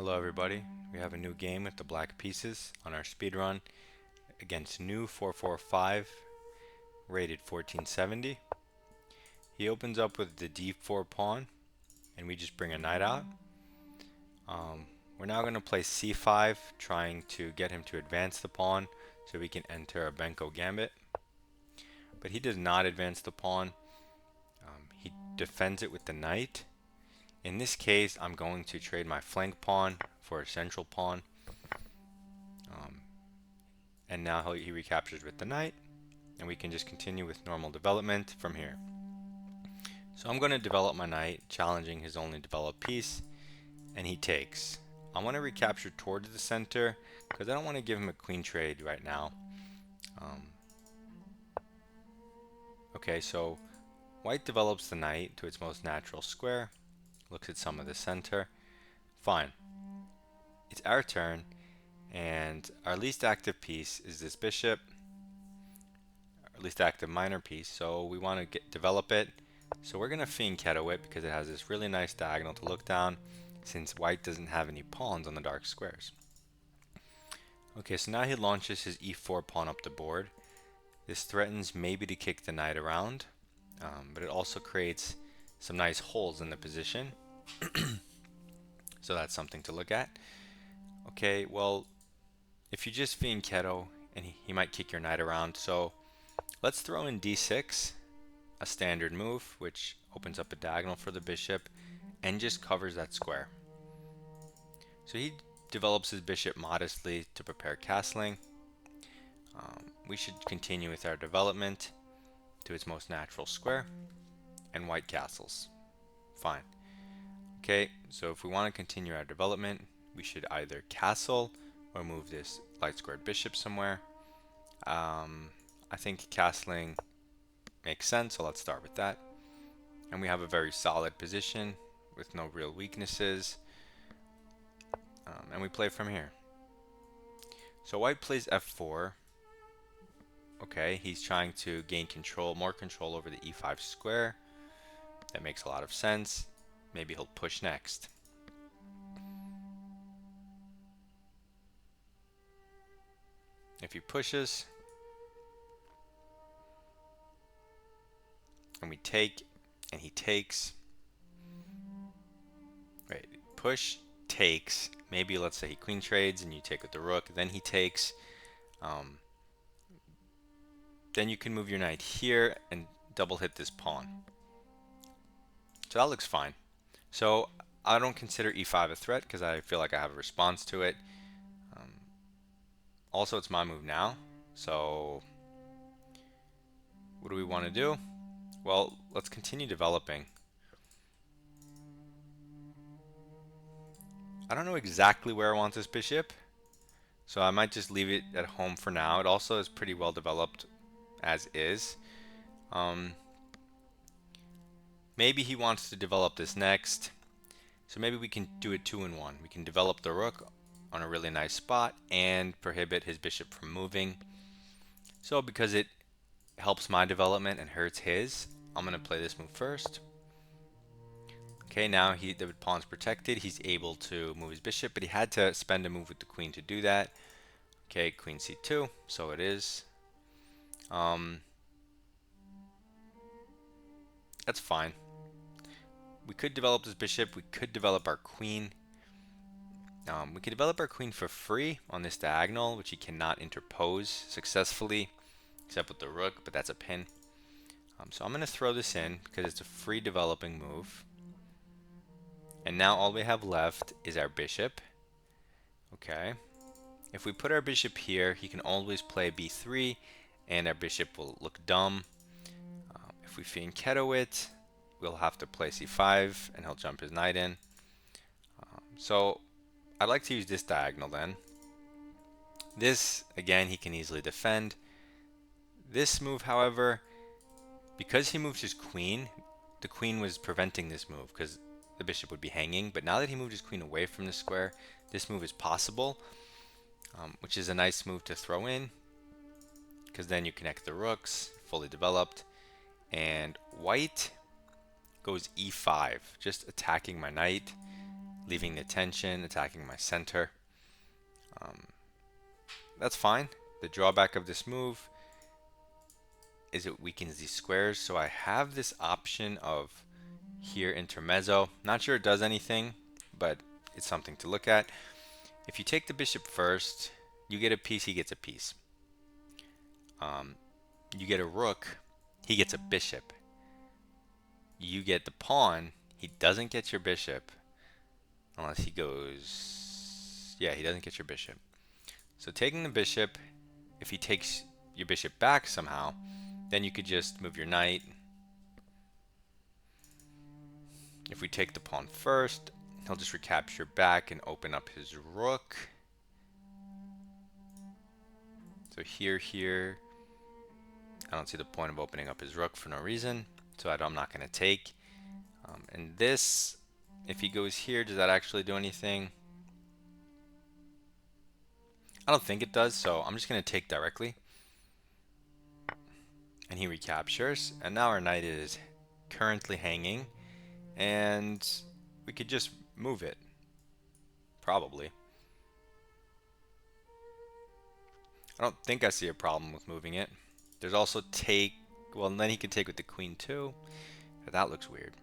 Hello everybody, we have a new game with the black pieces on our speedrun against new 445 rated 1470. He opens up with the d4 pawn and we just bring a knight out. We're now going to play c5, trying to get him to advance the pawn so we can enter a Benko gambit. But he does not advance the pawn, he defends it with the knight. In this case, I'm going to trade my flank pawn for a central pawn. And now he recaptures with the knight, and we can just continue with normal development from here. So I'm going to develop my knight, challenging his only developed piece, and he takes. I want to recapture towards the center because I don't want to give him a queen trade right now. Okay, so white develops the knight to its most natural square, looks at some of the center. Fine. It's our turn, and our least active piece is this bishop, our least active minor piece, so we want to develop it. So we're going to fianchetto it because it has this really nice diagonal to look down, since white doesn't have any pawns on the dark squares. Okay, so now he launches his e4 pawn up the board. This threatens maybe to kick the knight around, but it also creates some nice holes in the position. So that's something to look at. Okay, well, if you just fianchetto, and he might kick your knight around, so let's throw in d6, a standard move, which opens up a diagonal for the bishop and just covers that square. So he develops his bishop modestly to prepare castling. We should continue with our development to its most natural square, and white castles. Fine. Okay, so if we want to continue our development, we should either castle or move this light squared bishop somewhere. I think castling makes sense, so let's start with that. And we have a very solid position with no real weaknesses. And we play from here. So white plays f4. Okay, he's trying to gain control, more control over the e5 square. That makes a lot of sense. Maybe he'll push next. If he pushes, and we take, and he takes. Right, push, takes. Maybe let's say he queen trades and you take with the rook, then he takes. Then you can move your knight here and double hit this pawn. So that looks fine. So I don't consider e5 a threat because I feel like I have a response to it. Also, it's my move now. So what do we want to do? Well, let's continue developing. I don't know exactly where I want this bishop, so I might just leave it at home for now. It also is pretty well developed as is. Maybe he wants to develop this next, so maybe we can do it 2-in-1. We can develop the rook on a really nice spot and prohibit his bishop from moving. So because it helps my development and hurts his, I'm going to play this move first. Okay, now the pawn's protected. He's able to move his bishop, but he had to spend a move with the queen to do that. Okay, queen c2, so it is. That's fine. We could develop this bishop. We could develop our queen. We could develop our queen for free on this diagonal, which he cannot interpose successfully, except with the rook, but that's a pin. So I'm going to throw this in because it's a free developing move. And now all we have left is our bishop. Okay. If we put our bishop here, he can always play b3, and our bishop will look dumb. If we fianchetto it, we'll have to play c5, and he'll jump his knight in. So I'd like to use this diagonal then. This, again, he can easily defend. This move, however, because he moved his queen, the queen was preventing this move because the bishop would be hanging. But now that he moved his queen away from the square, this move is possible, which is a nice move to throw in because then you connect the rooks, fully developed. And white goes e5, just attacking my knight, leaving the tension, attacking my center. That's fine. The drawback of this move is it weakens these squares, so I have this option of here intermezzo. Not sure it does anything, but it's something to look at. If you take the bishop first, you get a piece, he gets a piece. You get a rook, he gets a bishop. You get the pawn, he doesn't get your bishop unless he goes, yeah, he doesn't get your bishop. So taking the bishop, if he takes your bishop back somehow, then you could just move your knight. If we take the pawn first, he'll just recapture back and open up his rook. So here, I don't see the point of opening up his rook for no reason, so I'm not going to take. And this, if he goes here, does that actually do anything? I don't think it does, so I'm just going to take directly. And he recaptures, and now our knight is currently hanging, and we could just move it, probably. I don't think I see a problem with moving it. There's also take, well, and then he could take with the queen too. That looks weird.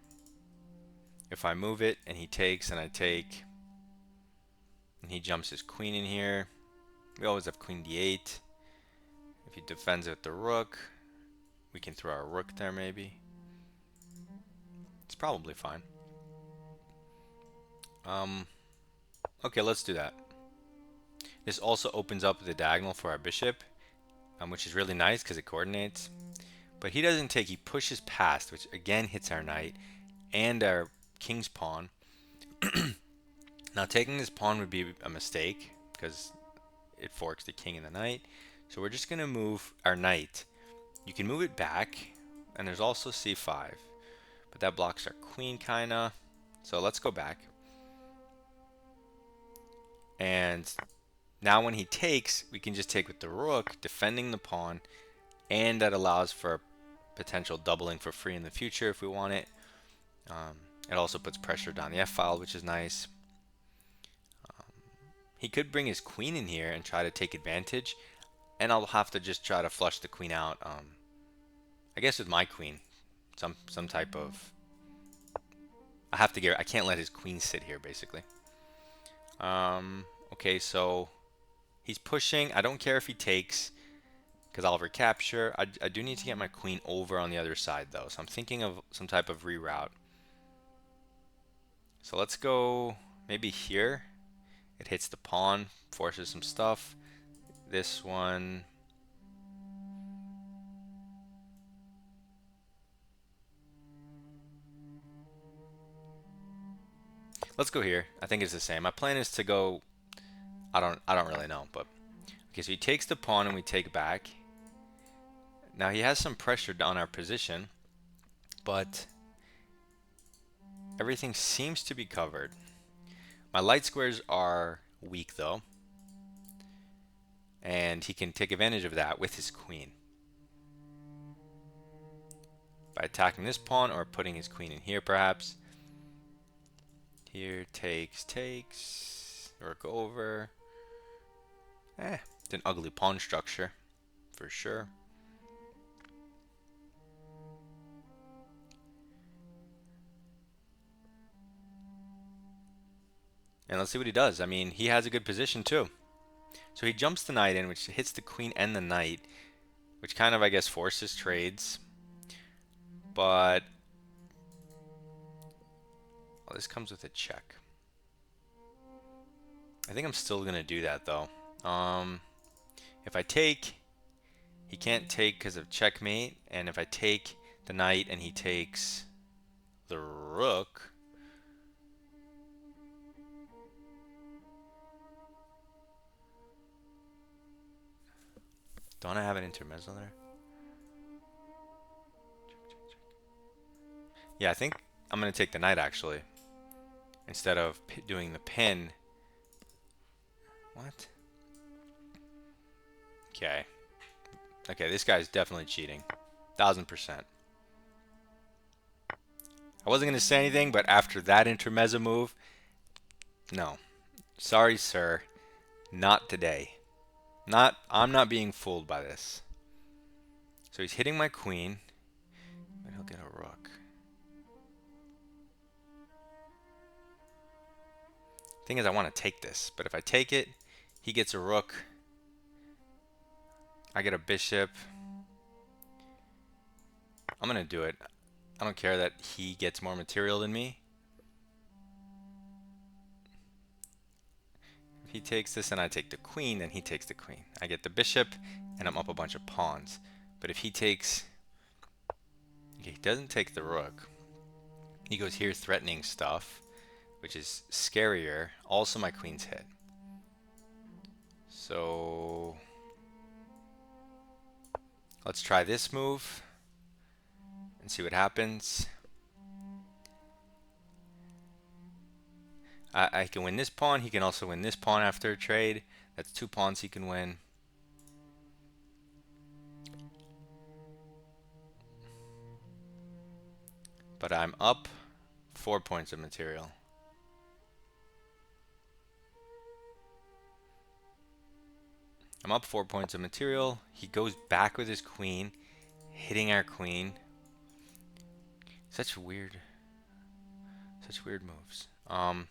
If I move it and he takes and I take, and he jumps his queen in here, we always have queen d8. If he defends it with the rook, we can throw our rook there maybe. It's probably fine. Okay, let's do that. This also opens up the diagonal for our bishop, which is really nice because it coordinates. But he doesn't take, he pushes past, which again hits our knight and our king's pawn. Now taking this pawn would be a mistake because it forks the king and the knight. So we're just going to move our knight. You can move it back, and there's also c5, but that blocks our queen kinda. So let's go back. And now when he takes, we can just take with the rook, defending the pawn, and that allows for potential doubling for free in the future if we want it. It also puts pressure down the f-file, which is nice. He could bring his queen in here and try to take advantage, and I'll have to just try to flush the queen out. I guess with my queen, some type of, I can't let his queen sit here basically. Okay, so he's pushing. I don't care if he takes, because I'll recapture. I do need to get my queen over on the other side though, so I'm thinking of some type of reroute. So let's go maybe here. It hits the pawn, forces some stuff. This one, let's go here. I think it's the same. My plan is to go, I don't really know, but okay, so he takes the pawn and we take back. Now he has some pressure on our position, but everything seems to be covered. My light squares are weak though, and he can take advantage of that with his queen by attacking this pawn or putting his queen in here perhaps. Here, takes, rook over. It's an ugly pawn structure for sure. And let's see what he does. I mean, he has a good position too. So he jumps the knight in, which hits the queen and the knight, which kind of, I guess, forces trades. But well, this comes with a check. I think I'm still going to do that though. If I take, he can't take because of checkmate. And if I take the knight and he takes the rook, don't I have an intermezzo there? Yeah, I think I'm going to take the knight actually, instead of doing the pin. What? Okay. Okay, this guy's definitely cheating. 1000%. I wasn't going to say anything, but after that intermezzo move, No. Sorry, sir. Not today. I'm not being fooled by this. So he's hitting my queen, but he'll get a rook. Thing is, I want to take this, but if I take it, he gets a rook. I get a bishop. I'm gonna do it. I don't care that he gets more material than me. If he takes this and I take the queen, then he takes the queen. I get the bishop, and I'm up a bunch of pawns. But if he takes... Okay, he doesn't take the rook. He goes here threatening stuff, which is scarier. Also, my queen's hit. So... let's try this move and see what happens. I can win this pawn. He can also win this pawn after a trade. That's 2 pawns he can win. But I'm up 4 points of material. I'm up 4 points of material. He goes back with his queen, hitting our queen. Such weird moves. I'm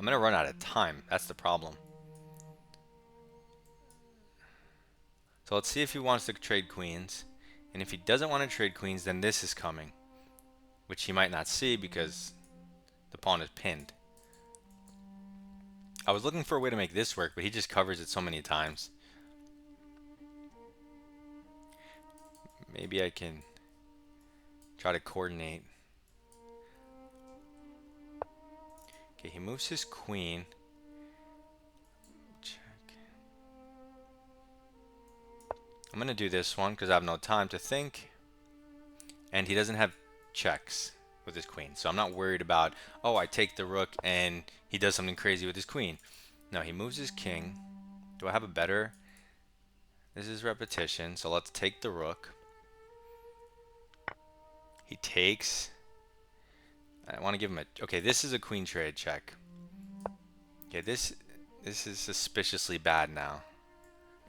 gonna run out of time. That's the problem. So let's see if he wants to trade queens. And if he doesn't want to trade queens, then this is coming, which he might not see because the pawn is pinned. I was looking for a way to make this work, but he just covers it so many times. Maybe I can try to coordinate. Okay, he moves his queen. Check. I'm going to do this one because I have no time to think. And he doesn't have checks with his queen. So I'm not worried about, oh, I take the rook and he does something crazy with his queen. No, he moves his king. Do I have a better? This is repetition, so let's take the rook. He takes. I want to give him a... Okay, this is a queen trade check. Okay, this is suspiciously bad now.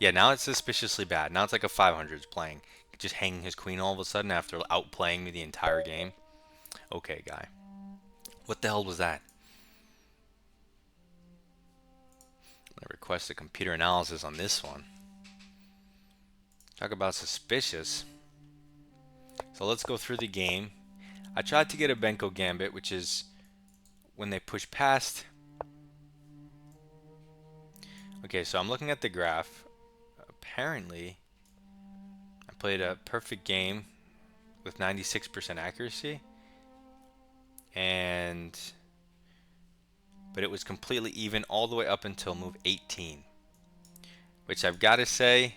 Yeah, now it's suspiciously bad. Now it's like a 500's playing. Just hanging his queen all of a sudden after outplaying me the entire game. Okay, guy. What the hell was that? I'm going to request a computer analysis on this one. Talk about suspicious. So let's go through the game. I tried to get a Benko gambit, which is when they push past. Okay, so I'm looking at the graph. Apparently, I played a perfect game with 96% accuracy. But it was completely even all the way up until move 18. Which I've got to say,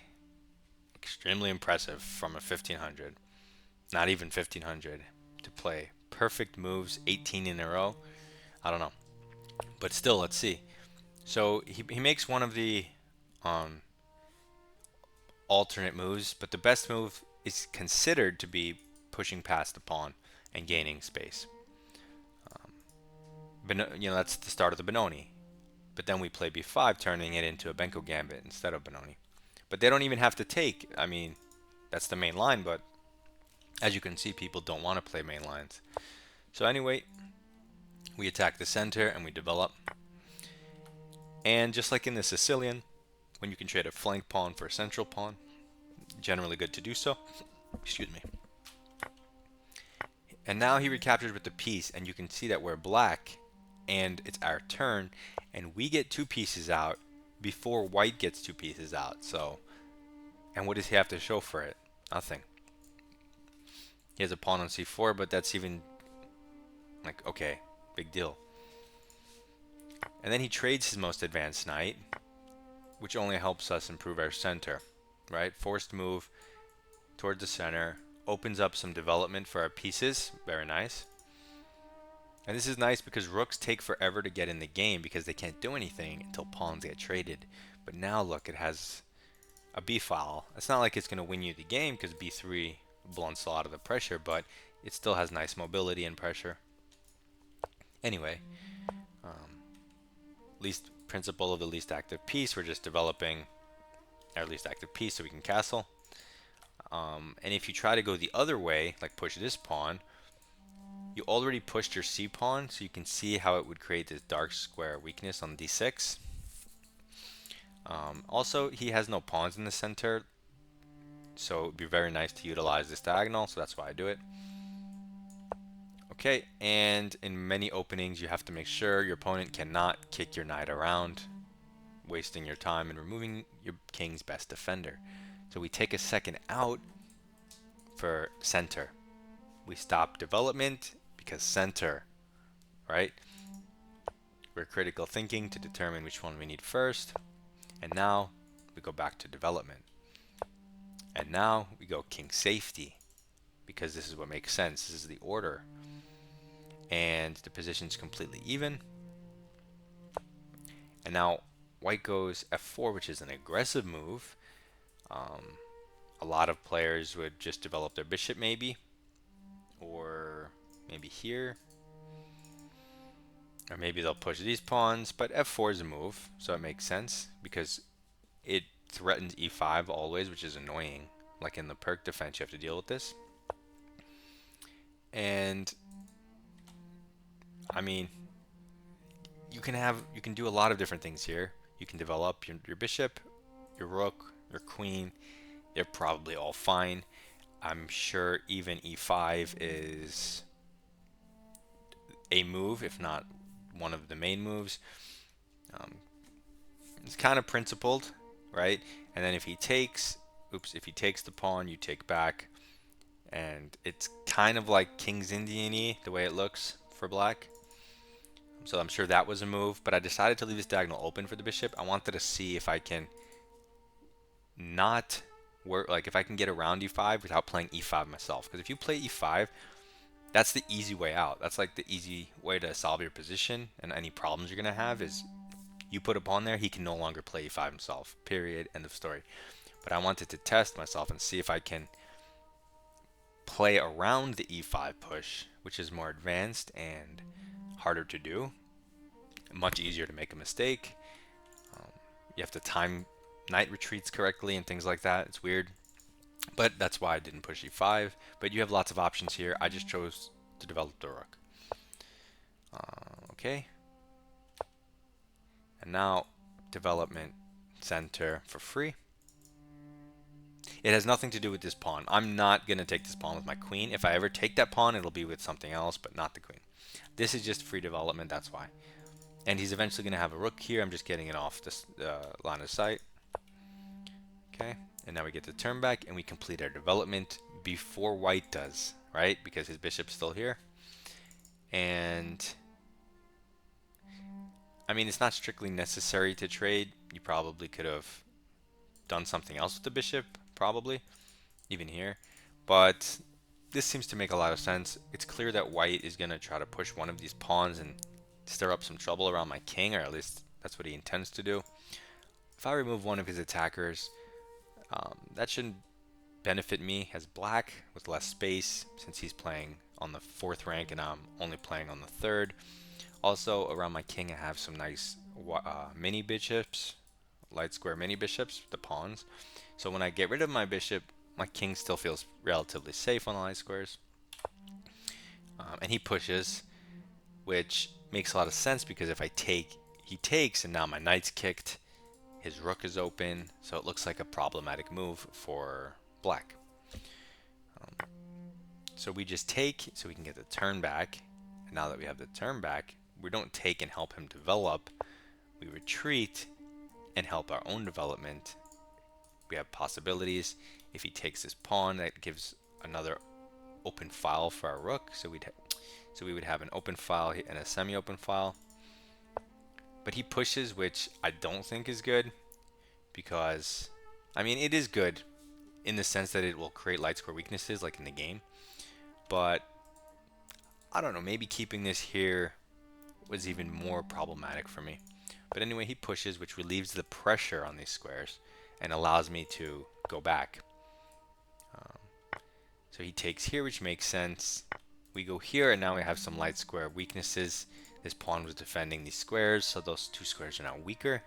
extremely impressive from a 1500. Not even 1500 to play perfect moves 18 in a row. I don't know. But still, let's see. So he makes one of the alternate moves, but the best move is considered to be pushing past the pawn and gaining space. That's the start of the Benoni. But then we play b5, turning it into a Benko gambit instead of Benoni. But they don't even have to take. I mean, that's the main line, but as you can see, people don't want to play main lines. So anyway, we attack the center and we develop. And just like in the Sicilian, when you can trade a flank pawn for a central pawn, generally good to do so. Excuse me. And now he recaptures with the piece, and you can see that we're black, and it's our turn, and we get 2 pieces out before white gets 2 pieces out. So, and what does he have to show for it? Nothing. He has a pawn on c4, but that's even like, okay, big deal. And then he trades his most advanced knight, which only helps us improve our center, right? Forced move toward the center, opens up some development for our pieces. Very nice. And this is nice because rooks take forever to get in the game because they can't do anything until pawns get traded. But now look, it has a b file. It's not like it's going to win you the game because b3 blunts a lot of the pressure, but it still has nice mobility and pressure. Anyway, least principle of the least active piece. We're just developing our least active piece so we can castle. And if you try to go the other way, like push this pawn, you already pushed your c pawn, so you can see how it would create this dark square weakness on d6. Also, he has no pawns in the center, so it would be very nice to utilize this diagonal, so that's why I do it. Okay, and in many openings, you have to make sure your opponent cannot kick your knight around, wasting your time and removing your king's best defender. So we take a second out for center. We stop development because center, right? We're critical thinking to determine which one we need first. And now we go back to development. And now we go king safety because this is what makes sense. This is the order. And the position's completely even. And now white goes f4, which is an aggressive move. A lot of players would just develop their bishop maybe, or maybe here, or maybe they'll push these pawns, but f4 is a move, so it makes sense because it threatens e5 always, which is annoying. Like in the perk defense, you have to deal with this. And I mean, you can do a lot of different things here. You can develop your bishop, your rook, your queen. They're probably all fine. I'm sure even e5 is a move, if not one of the main moves. It's kind of principled, right? And then if he takes, if he takes the pawn, you take back. And it's kind of like King's Indian-y, the way it looks for black. So I'm sure that was a move, but I decided to leave this diagonal open for the bishop. I wanted to see if I can not work, like if I can get around e5 without playing e5 myself. Because if you play e5, that's the easy way out. That's like the easy way to solve your position and any problems you're going to have is you put a pawn there, he can no longer play e5 himself. Period. End of story. But I wanted to test myself and see if I can play around the e5 push, which is more advanced and harder to do. Much easier to make a mistake. You have to time knight retreats correctly and things like that. It's weird. But that's why I didn't push e5. But you have lots of options here. I just chose to develop the rook. Okay. And now development center for free. It has nothing to do with this pawn. I'm not going to take this pawn with my queen. If I ever take that pawn, it'll be with something else, but not the queen. This is just free development, that's why. And he's eventually going to have a rook here. I'm just getting it off this line of sight. Okay, and now we get the turn back, and we complete our development before white does, right? Because his bishop's still here. And I mean, it's not strictly necessary to trade. You probably could have done something else with the bishop, probably, even here. But this seems to make a lot of sense. It's clear that white is going to try to push one of these pawns and stir up some trouble around my king, or at least that's what he intends to do. If I remove one of his attackers, that shouldn't benefit me as black with less space, since he's playing on the 4th rank and I'm only playing on the 3rd. Also, around my king, I have some nice mini bishops, light square mini bishops, the pawns. So when I get rid of my bishop, my king still feels relatively safe on the light squares. And he pushes, which makes a lot of sense because if I take, he takes, and now my knight's kicked, his rook is open, so it looks like a problematic move for black. So we just take, so we can get the turn back. And now that we have the turn back, we don't take and help him develop. We retreat and help our own development. We have possibilities. If he takes this pawn, that gives another open file for our rook. So we would have an open file and a semi-open file. But he pushes, which I don't think is good, because I mean it is good in the sense that it will create light square weaknesses like in the game. But I don't know, maybe keeping this here was even more problematic for me. But anyway, he pushes, which relieves the pressure on these squares. and allows me to go back. So he takes here, which makes sense. We go here, and now we have some light square weaknesses. This pawn was defending these squares, so those two squares are now weaker.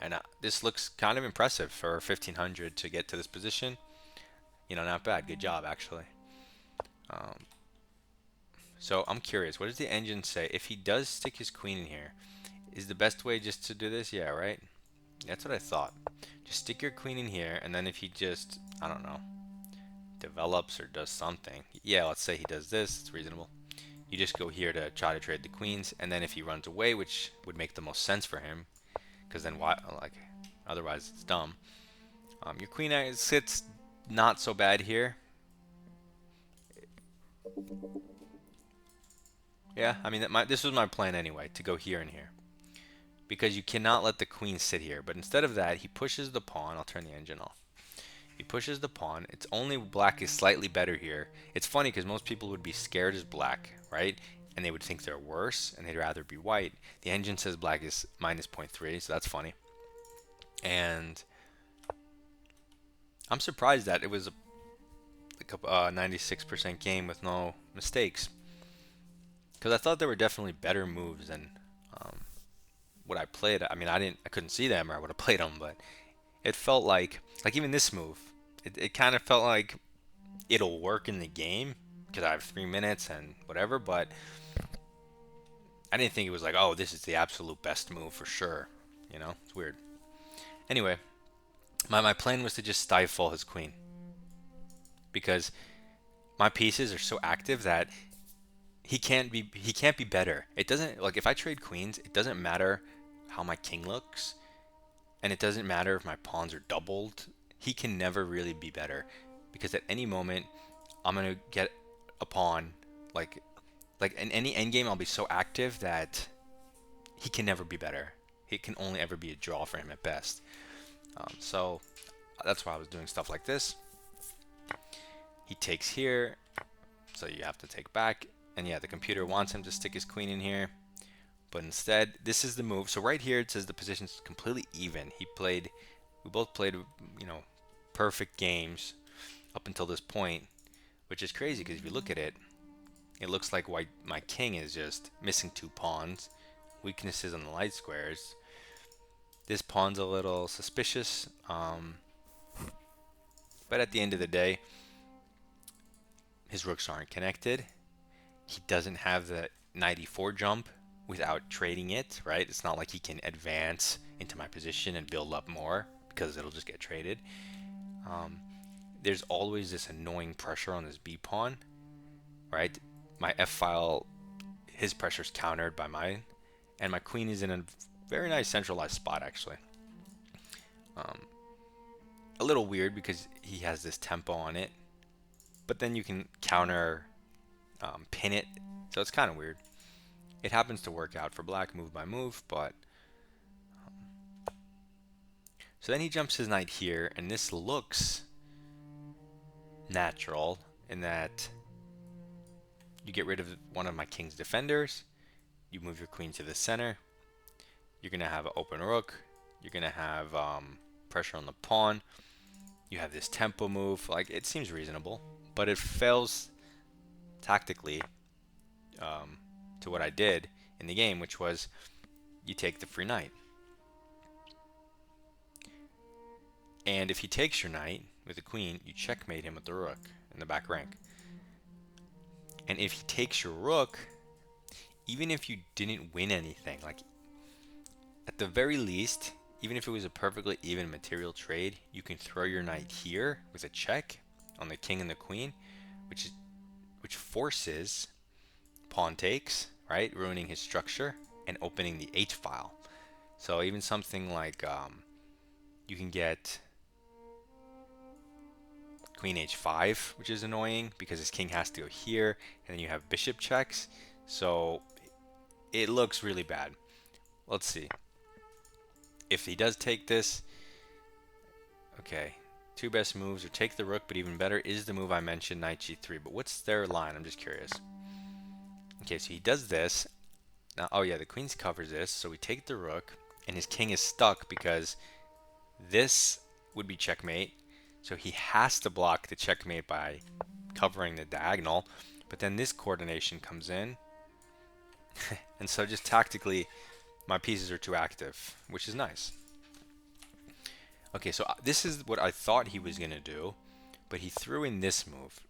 And this looks kind of impressive for 1500 to get to this position. You know, not bad. Good job, actually. So I'm curious, what does the engine say? If he does stick his queen in here, is the best way just to do this? Yeah, right? That's what I thought. Just stick your queen in here, and then if he just, I don't know, develops or does something. Yeah, let's say he does this. It's reasonable. You just go here to try to trade the queens, and then if he runs away, which would make the most sense for him, because then why? Like, otherwise it's dumb. Your queen sits not so bad here. Yeah, I mean this was my plan anyway, to go here and here, because you cannot let the queen sit here. But instead of that, he pushes the pawn. I'll turn the engine off. He pushes the pawn. It's only black is slightly better here. It's funny because most people would be scared as black, right? And they would think they're worse, and they'd rather be white. The engine says black is minus 0.3, so that's funny. And I'm surprised that it was like a 96% game with no mistakes, because I thought there were definitely better moves than what I played. I mean, I couldn't see them, or I would have played them, but it felt like even this move, it kind of felt like it'll work in the game because I have 3 minutes and whatever, but I didn't think it was like, oh, this is the absolute best move for sure. You know, it's weird. Anyway, my plan was to just stifle his queen, because my pieces are so active that he can't be better. It doesn't, like, if I trade queens, it doesn't matter how my king looks, and it doesn't matter if my pawns are doubled. He can never really be better, because at any moment I'm gonna get a pawn, like in any endgame I'll be so active that he can never be better. It can only ever be a draw for him at best. So that's why I was doing stuff like this. He takes here, so you have to take back. And yeah, the computer wants him to stick his queen in here, but instead, this is the move. So right here, it says the position's completely even. We both played, you know, perfect games up until this point, which is crazy because if you look at it, it looks like my king is just missing 2 pawns, weaknesses on the light squares. This pawn's a little suspicious, but at the end of the day, his rooks aren't connected. He doesn't have the knight e4 jump without trading it, right? It's not like he can advance into my position and build up more, because it'll just get traded. There's always this annoying pressure on this b pawn, right? My f file, his pressure's countered by mine, and my queen is in a very nice centralized spot, actually. A little weird because he has this tempo on it, but then you can counter pin it, so it's kind of weird. It happens to work out for black move by move, but so then he jumps his knight here, and this looks natural in that you get rid of one of my king's defenders, you move your queen to the center, you're gonna have an open rook, you're gonna have pressure on the pawn, you have this tempo move. Like, it seems reasonable, but it fails tactically to what I did in the game, which was you take the free knight. And if he takes your knight with the queen, you checkmate him with the rook in the back rank. And if he takes your rook, even if you didn't win anything, like at the very least, even if it was a perfectly even material trade, you can throw your knight here with a check on the king and the queen, which forces pawn takes, right, ruining his structure and opening the h file. So even something like you can get queen h5, which is annoying because his king has to go here, and then you have bishop checks. So it looks really bad. Let's see. If he does take this, okay, 2 best moves are take the rook, but even better is the move I mentioned, knight g3. But what's their line? I'm just curious. Okay, so he does this. Now, oh yeah, the queen's covers this, so we take the rook, and his king is stuck because This would be checkmate. So he has to block the checkmate by covering the diagonal. But then this coordination comes in. And so just tactically, my pieces are too active, which is nice. Okay, so this is what I thought he was going to do. But he threw in this move.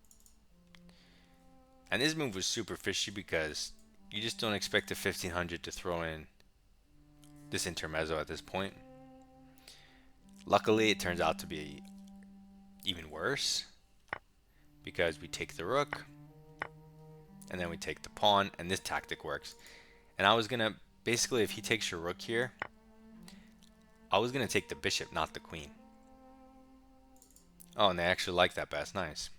And this move was super fishy because you just don't expect a 1500 to throw in this intermezzo at this point. Luckily, it turns out to be even worse because we take the rook and then we take the pawn, and this tactic works. And I was gonna, basically, if he takes your rook here, I was gonna take the bishop, not the queen. Oh, and they actually like that best. Nice.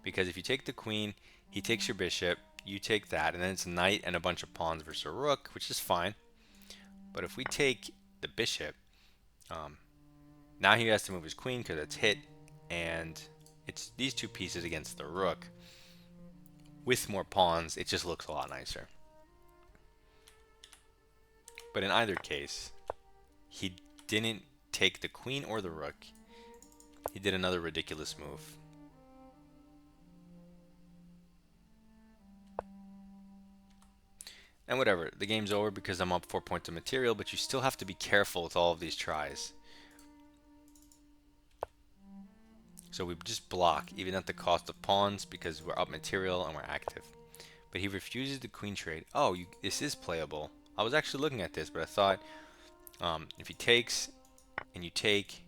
Because if you take the queen, he takes your bishop, you take that, and then it's a knight and a bunch of pawns versus a rook, which is fine. But if we take the bishop, now he has to move his queen because it's hit, and it's these two pieces against the rook. With more pawns, it just looks a lot nicer. But in either case, he didn't take the queen or the rook. He did another ridiculous move. And whatever, the game's over because I'm up 4 points of material, but you still have to be careful with all of these tries. So we just block, even at the cost of pawns, because we're up material and we're active. But he refuses the queen trade. Oh, this is playable. I was actually looking at this, but I thought if he takes and you take...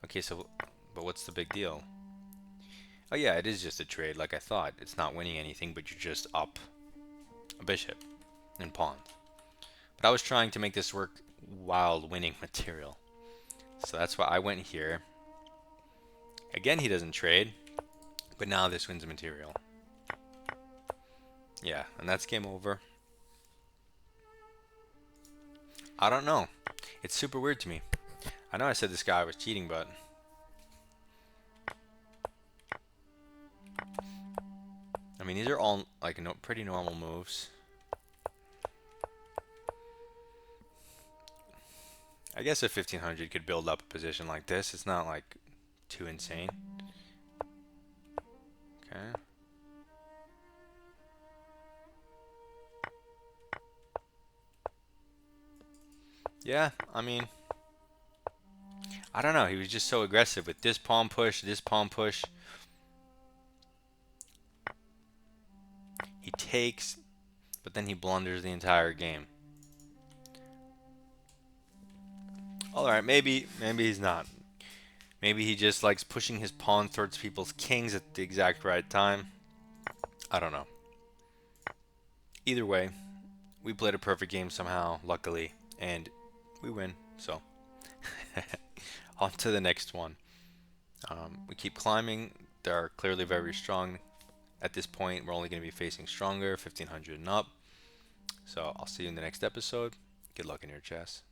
Okay, so, but what's the big deal? Oh yeah, it is just a trade like I thought. It's not winning anything, but you're just up a bishop and pawn. But I was trying to make this work while winning material. So that's why I went here. Again, he doesn't trade, but now this wins material. Yeah, and that's game over. I don't know. It's super weird to me. I know I said this guy was cheating, but... I mean, these are all like pretty normal moves. I guess a 1500 could build up a position like this. It's not like too insane. Okay. Yeah, I mean, I don't know. He was just so aggressive with this pawn push, this pawn push. He takes, but then he blunders the entire game. Alright, maybe he's not. Maybe he just likes pushing his pawn towards people's kings at the exact right time. I don't know. Either way, we played a perfect game somehow, luckily, and we win, so. On to the next one. We keep climbing. They're clearly very strong. At this point, we're only going to be facing stronger, 1500 and up. So I'll see you in the next episode. Good luck in your chess.